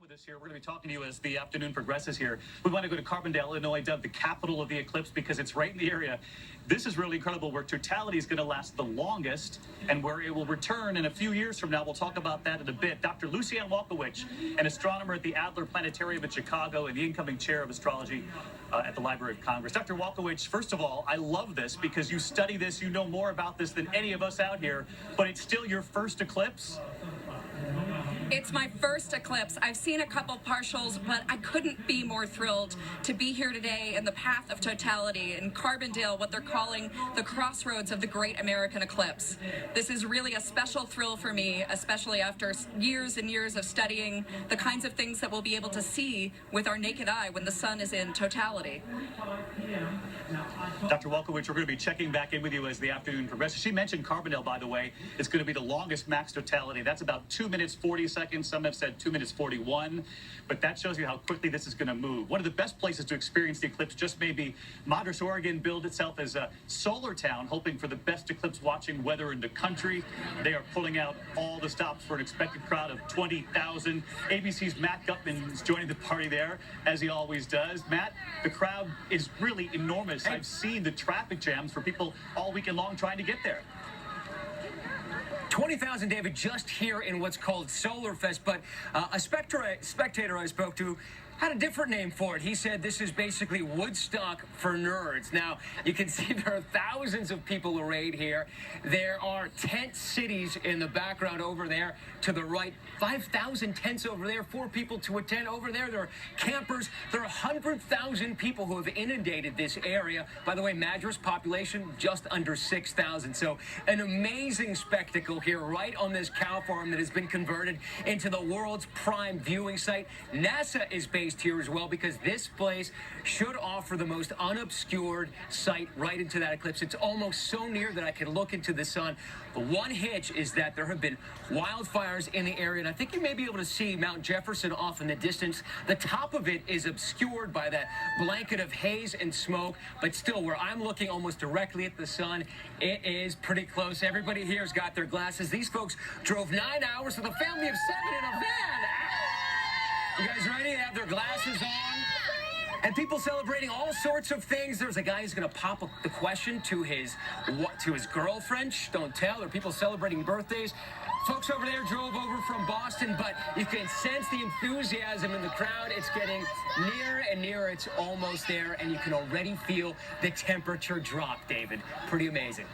with us here. We're going to be talking to you as the afternoon progresses here. We want to go to Carbondale, Illinois, dubbed the capital of the eclipse because it's right in the area. This is really incredible where Totality is going to last the longest and where it will return in a few years from now. We'll talk about that in a bit. Dr. Lucianne Walkowicz, an astronomer at the Adler Planetarium in Chicago and the incoming chair of astrology at the Library of Congress. Dr. Walkowicz, first of all, I love this because you study this, you know more about this than any of us out here, but it's still your first eclipse? It's my first eclipse. I've seen a couple partials, but I couldn't be more thrilled to be here today in the path of totality in Carbondale, what they're calling the crossroads of the great American eclipse. This is really a special thrill for me, especially after years and years of studying the kinds of things that we'll be able to see with our naked eye when the sun is in totality. Dr. Walkowicz, we're going to be checking back in with you as the afternoon progresses. She mentioned Carbondale, by the way. It's going to be the longest max totality. That's about 2 minutes 40 seconds. Some have said 2 minutes 41. But that shows you how quickly this is going to move. One of the best places to experience the eclipse just maybe Madras, Oregon, billed itself as a solar town, hoping for the best eclipse watching weather in the country. They are pulling out all the stops for an expected crowd of 20,000. ABC's Matt Gutman is joining the party there, as he always does. Matt, the crowd is really enormous. I've seen the traffic jams for people all weekend long trying to get there. 20,000, David, just here in what's called Solar Fest, but a spectator I spoke to had a different name for it. He said this is basically Woodstock for nerds. Now, you can see there are thousands of people arrayed here. There are tent cities in the background over there to the right. 5,000 tents over there, 4 people to a tent over there. There are campers. There are 100,000 people who have inundated this area. By the way, Madras population just under 6,000. So an amazing spectacle here right on this cow farm that has been converted into the world's prime viewing site. NASA is based here as well because this place should offer the most unobscured sight right into that eclipse. It's almost so near that I can look into the sun. The one hitch is that there have been wildfires in the area, and I think you may be able to see Mount Jefferson off in the distance. The top of it is obscured by that blanket of haze and smoke, but still, where I'm looking almost directly at the sun, it is pretty close. Everybody here's got their glasses. These folks drove 9 hours with a family of 7 in a van. You guys ready? They have their glasses on. And people celebrating all sorts of things. There's a guy who's going to pop up the question to his girlfriend. Shh, don't tell. There are people celebrating birthdays. Folks over there drove over from Boston, but you can sense the enthusiasm in the crowd. It's getting nearer and nearer. It's almost there, and you can already feel the temperature drop, David. Pretty amazing.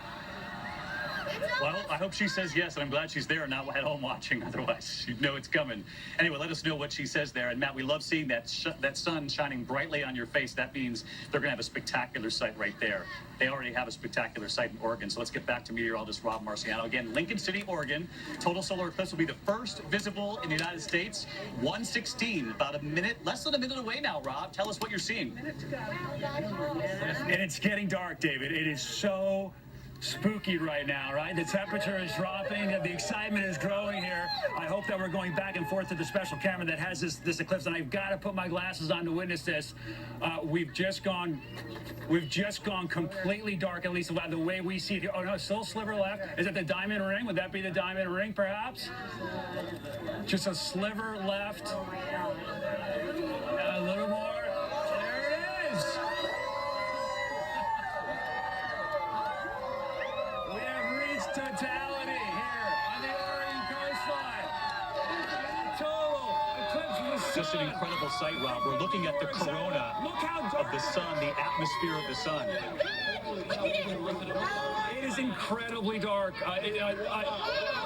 Well, I hope she says yes, and I'm glad she's there and not at home watching. Otherwise, you'd know it's coming. Anyway, let us know what she says there. And, Matt, we love seeing that sun shining brightly on your face. That means they're going to have a spectacular sight right there. They already have a spectacular sight in Oregon. So let's get back to meteorologist Rob Marciano. Again, Lincoln City, Oregon. Total solar eclipse will be the first visible in the United States. 1:16, about a minute, less than a minute away now, Rob. Tell us what you're seeing. And it's getting dark, David. It is so spooky right now, right? The temperature is dropping, the excitement is growing here. I hope that we're going back and forth to the special camera that has this eclipse, and I've got to put my glasses on to witness this. We've just gone completely dark, at least the way we see it here. Oh no, still a sliver left. Is it the diamond ring? Would that be the diamond ring, perhaps? Just a sliver left. A little more. There it is. Totality here on the Oregon coastline. Total eclipse of the sun. Just an incredible sight, Rob. We're looking at the corona of the sun, the atmosphere of the sun. It is incredibly dark.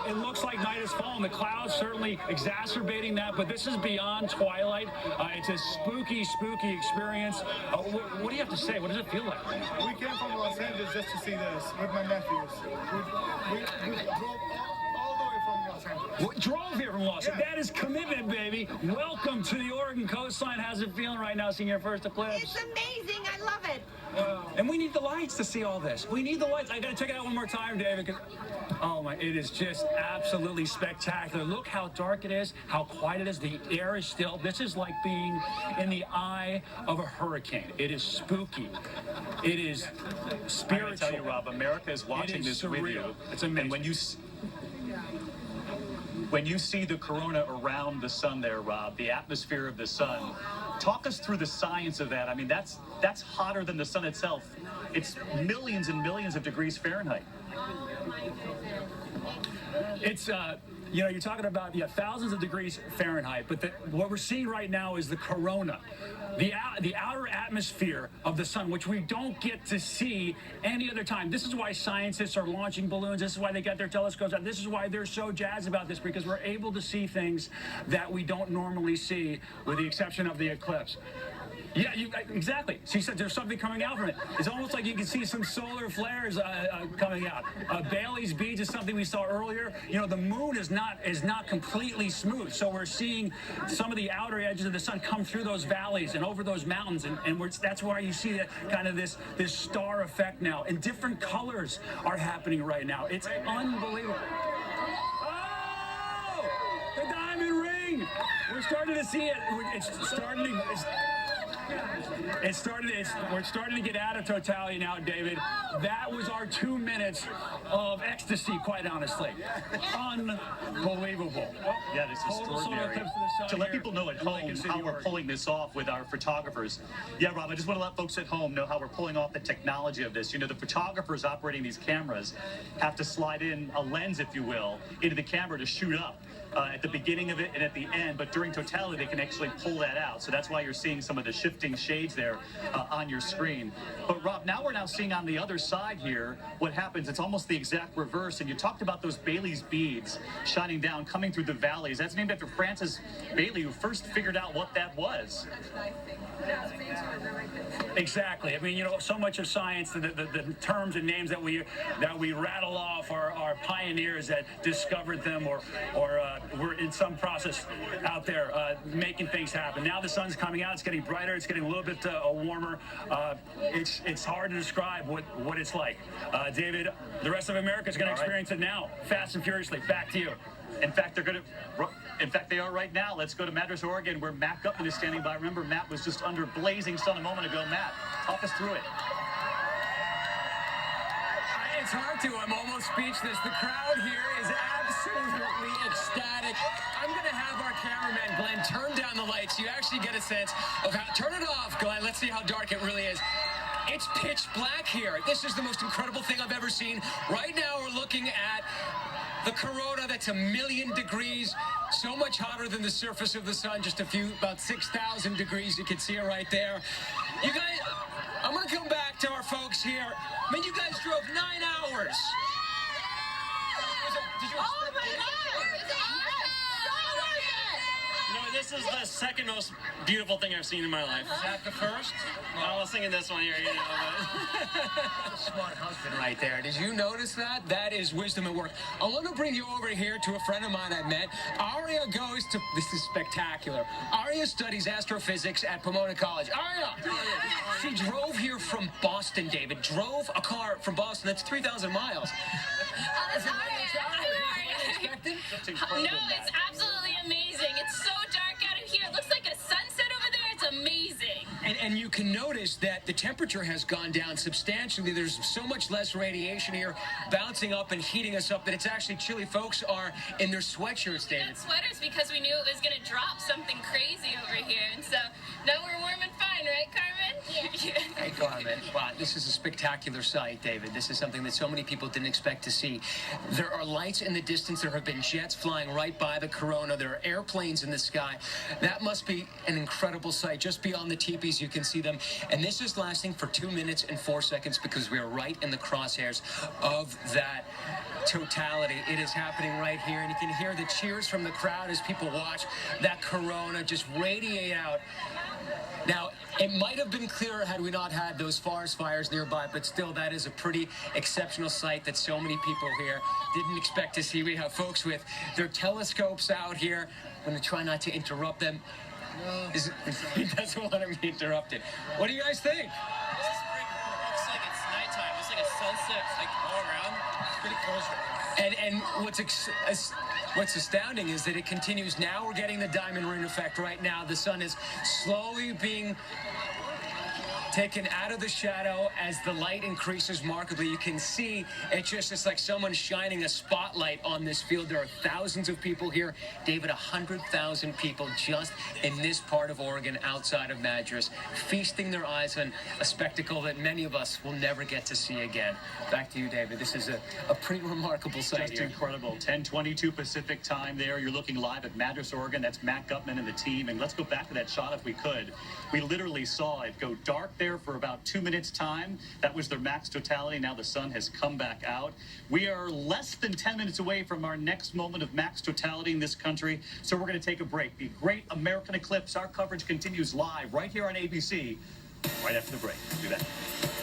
It looks like night has fallen. The clouds certainly exacerbating that, but this is beyond twilight. It's a spooky, spooky experience. What do you have to say? What does it feel like? We came from Los Angeles just to see this with my nephews. We drove all the way from Los Angeles. What drove here from Los Angeles? That is commitment, baby. Welcome to the Oregon coastline. How's it feeling right now seeing your first eclipse? It's amazing. I love it. And we need the lights to see all this. We need the lights. I got to check it out one more time, David. Oh my, it is just absolutely spectacular. Look how dark it is, how quiet it is. The air is still. This is like being in the eye of a hurricane. It is spooky. It is spiritual. I tell you, Rob, America is watching this surreal. with you. It's amazing. And when you When you see the corona around the sun there, Rob, the atmosphere of the sun, talk us through the science of that. I mean, that's hotter than the sun itself. It's millions and millions of degrees Fahrenheit. It's, you know, you're talking about thousands of degrees Fahrenheit, but what we're seeing right now is the corona, the outer atmosphere of the sun, which we don't get to see any other time. This is why scientists are launching balloons. This is why they got their telescopes out. This is why they're so jazzed about this, because we're able to see things that we don't normally see, with the exception of the eclipse. Yeah, exactly. She said there's something coming out from it. It's almost like you can see some solar flares coming out. Bailey's beads is something we saw earlier. You know, the moon is not completely smooth, so we're seeing some of the outer edges of the sun come through those valleys and over those mountains, and that's why you see that kind of this star effect now. And different colors are happening right now. It's unbelievable. Oh, the diamond ring! We're starting to see it. We're starting to get out of totality now, David. That was our 2 minutes of ecstasy, quite honestly. Unbelievable. Yeah, this is extraordinary. To let people know at home how we're pulling this off with our photographers. Yeah, Rob, I just want to let folks at home know how we're pulling off the technology of this. You know, the photographers operating these cameras have to slide in a lens, if you will, into the camera to shoot up at the beginning of it and at the end, but during totality they can actually pull that out. So that's why you're seeing some of the shifting shades there on your screen. But Rob, now we're seeing on the other side here what happens. It's almost the exact reverse. And you talked about those Bailey's beads shining down, coming through the valleys. That's named after Francis Bailey, who first figured out what that was. Exactly. I mean, you know, so much of science, the terms and names that we rattle off are pioneers that discovered them, or were in some process out there making things happen. Now the sun's coming out. It's getting brighter. It's getting a little bit warmer. It's hard to describe what it's like. David, the rest of America is going to experience it now, fast and furiously. Back to you. In fact, they are right now. Let's go to Madras, Oregon, where Matt Gutman is standing by. Remember, Matt was just under blazing sun a moment ago. Matt, talk us through it. It's hard to. I'm almost speechless. The crowd here is absolutely ecstatic. I'm going to have our cameraman, Glenn, turn down the lights. You actually get a sense of how... Turn it off, Glenn. Let's see how dark it really is. It's pitch black here. This is the most incredible thing I've ever seen. Right now, we're looking at the corona that's 1,000,000 degrees, so much hotter than the surface of the sun, just about 6,000 degrees. You can see it right there. You guys, I'm going to come back to our folks here. I mean, you guys drove 9 hours. Did you Oh my God! You know, this is the second most beautiful thing I've seen in my life. Is that the first? I was thinking this one here, you know, but... Smart husband right there. Did you notice that? That is wisdom at work. I want to bring you over here to a friend of mine I met. Aria goes to... This is spectacular. Aria studies astrophysics at Pomona College. Aria! She drove here from Boston, David. Drove a car from Boston. That's 3,000 miles. That's No, it's absolutely amazing. It's so dark out of here. It looks like a sunset over there. It's amazing. And you can notice that the temperature has gone down substantially. There's so much less radiation here, bouncing up and heating us up, that it's actually chilly. Folks are in their sweatshirts, David. We got sweaters because we knew it was going to drop something crazy over here. And so now we're warm and fine, right, Carmen? Yeah. Hey, Carmen. Wow, this is a spectacular sight, David. This is something that so many people didn't expect to see. There are lights in the distance. There have been jets flying right by the corona. There are airplanes in the sky. That must be an incredible sight. Just beyond the teepees, you can see them. And this is lasting for 2 minutes and 4 seconds because we are right in the crosshairs of that totality. It is happening right here, and you can hear the cheers from the crowd as people watch that corona just radiate out. Now, it might have been clearer had we not had those forest fires nearby, but still, that is a pretty exceptional sight that so many people here didn't expect to see. We have folks with their telescopes out here. I'm going to try not to interrupt them. He doesn't want to be interrupted. What do you guys think? This is pretty cool. It looks like it's nighttime. It's like a sunset, like, all around. It's pretty cool. And what's astounding is that it continues. Now we're getting the diamond ring effect right now. The sun is slowly being taken out of the shadow as the light increases markedly. You can see it's like someone shining a spotlight on this field. There are thousands of people here. David, 100,000 people just in this part of Oregon outside of Madras, feasting their eyes on a spectacle that many of us will never get to see again. Back to you, David. This is a pretty remarkable sight Just here. incredible. 10:22 Pacific time there. You're looking live at Madras, Oregon. That's Matt Gutman and the team. And let's go back to that shot if we could. We literally saw it go dark there for about 2 minutes time. That was their max totality. Now the sun has come back out. We are less than 10 minutes away from our next moment of max totality in this country. So we're going to take a break. The Great American Eclipse. Our coverage continues live right here on ABC right after the break. We'll be back.